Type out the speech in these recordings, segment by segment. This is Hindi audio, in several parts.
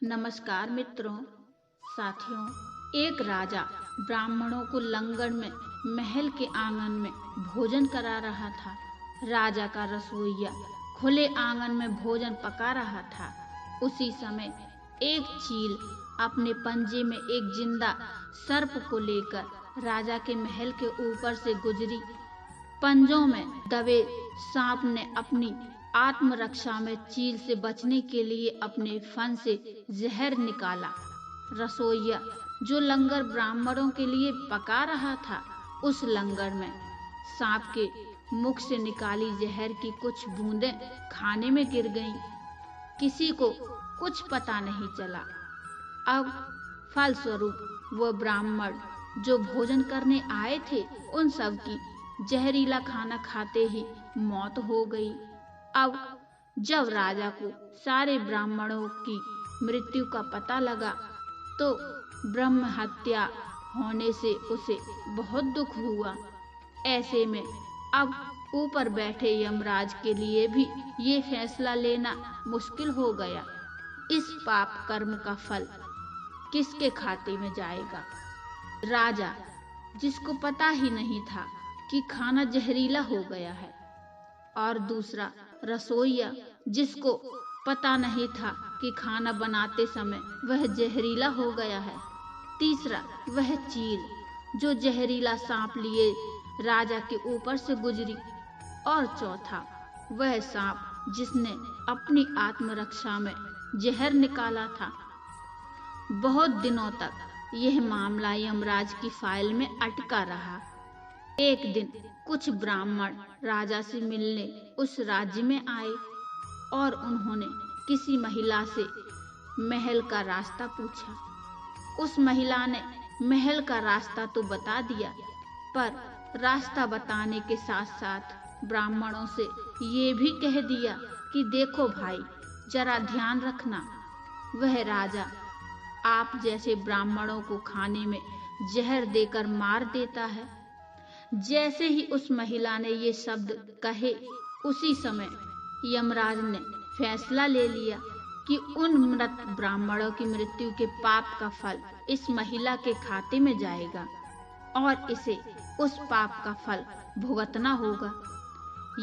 नमस्कार मित्रों, साथियों। एक राजा ब्राह्मणों को लंगड़ में महल के आंगन में भोजन करा रहा था। राजा का रसोइया खुले आंगन में भोजन पका रहा था। उसी समय एक चील अपने पंजे में एक जिंदा सर्प को लेकर राजा के महल के ऊपर से गुजरी। पंजों में दबे सांप ने अपनी आत्मरक्षा में चील से बचने के लिए अपने फन से जहर निकाला। रसोइया जो लंगर ब्राह्मणों के लिए पका रहा था, उस लंगर में सांप के मुख से निकाली जहर की कुछ बूंदें खाने में गिर गईं। किसी को कुछ पता नहीं चला। अब फलस्वरूप वह ब्राह्मण जो भोजन करने आए थे, उन सब की जहरीला खाना खाते ही मौत हो गई। अब जब राजा को सारे ब्राह्मणों की मृत्यु का पता लगा, तो ब्रह्म हत्या होने से उसे बहुत दुख हुआ। ऐसे में अब ऊपर बैठे यमराज के लिए भी ये फैसला लेना मुश्किल हो गया। इस पाप कर्म का फल किसके खाते में जाएगा? राजा, जिसको पता ही नहीं था कि खाना जहरीला हो गया है, और दूसरा रसोइया, जिसको पता नहीं था कि खाना बनाते समय वह जहरीला हो गया है। तीसरा वह चील जो जहरीला सांप लिए राजा के ऊपर से गुजरी। और चौथा वह सांप जिसने अपनी आत्मरक्षा में जहर निकाला था। बहुत दिनों तक यह मामला यमराज की फाइल में अटका रहा। एक दिन कुछ ब्राह्मण राजा से मिलने उस राज्य में आए और उन्होंने किसी महिला से महल का रास्ता पूछा। उस महिला ने महल का रास्ता तो बता दिया, पर रास्ता बताने के साथ साथ ब्राह्मणों से ये भी कह दिया कि देखो भाई, जरा ध्यान रखना, वह राजा आप जैसे ब्राह्मणों को खाने में जहर देकर मार देता है। जैसे ही उस महिला ने ये शब्द कहे, उसी समय यमराज ने फैसला ले लिया कि उन मृत ब्राह्मणों की मृत्यु के पाप का फल इस महिला के खाते में जाएगा और इसे उस पाप का फल भुगतना होगा।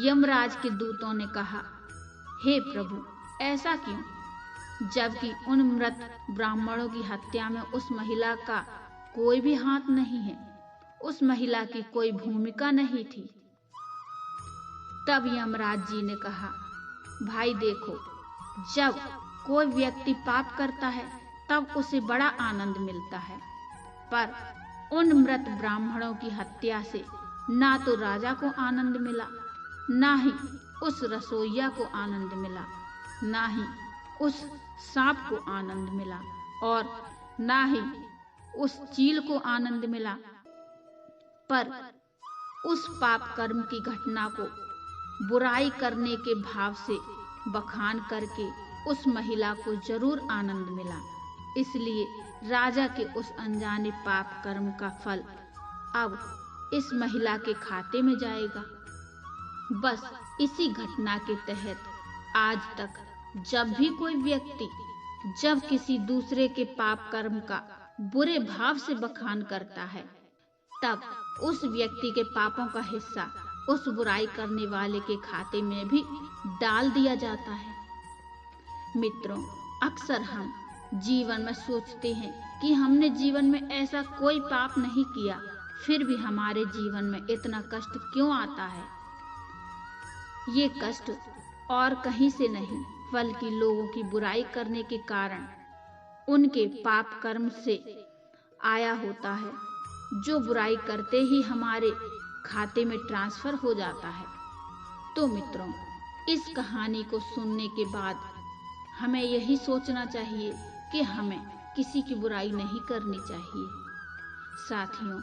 यमराज के दूतों ने कहा, हे प्रभु, ऐसा क्यों? जबकि उन मृत ब्राह्मणों की हत्या में उस महिला का कोई भी हाथ नहीं है, उस महिला की कोई भूमिका नहीं थी। तब यमराज जी ने कहा, भाई देखो, जब कोई व्यक्ति पाप करता है तब उसे बड़ा आनंद मिलता है, पर उन मृत ब्राह्मणों की हत्या से ना तो राजा को आनंद मिला, ना ही उस रसोइया को आनंद मिला, ना ही उस सांप को आनंद मिला, और ना ही उस चील को आनंद मिला। पर उस पाप कर्म की घटना को बुराई करने के भाव से बखान करके उस महिला को जरूर आनंद मिला। इसलिए राजा के उस अनजाने पाप कर्म का फल अब इस महिला के खाते में जाएगा। बस इसी घटना के तहत आज तक जब भी कोई व्यक्ति जब किसी दूसरे के पाप कर्म का बुरे भाव से बखान करता है, तब उस व्यक्ति के पापों का हिस्सा उस बुराई करने वाले के खाते में भी डाल दिया जाता है। मित्रों, अक्सर हम जीवन में सोचते हैं कि हमने जीवन में ऐसा कोई पाप नहीं किया, फिर भी हमारे जीवन में इतना कष्ट क्यों आता है? ये कष्ट और कहीं से नहीं, बल्कि लोगों की बुराई करने के कारण उनके पाप कर्म से आया होता है, जो बुराई करते ही हमारे खाते में ट्रांसफर हो जाता है। तो मित्रों, इस कहानी को सुनने के बाद हमें यही सोचना चाहिए कि हमें किसी की बुराई नहीं करनी चाहिए। साथियों,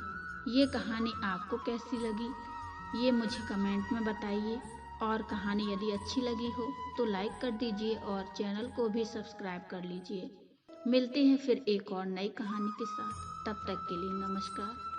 ये कहानी आपको कैसी लगी, ये मुझे कमेंट में बताइए, और कहानी यदि अच्छी लगी हो तो लाइक कर दीजिए और चैनल को भी सब्सक्राइब कर लीजिए। मिलते हैं फिर एक और नई कहानी के साथ। तब तक के लिए नमस्कार।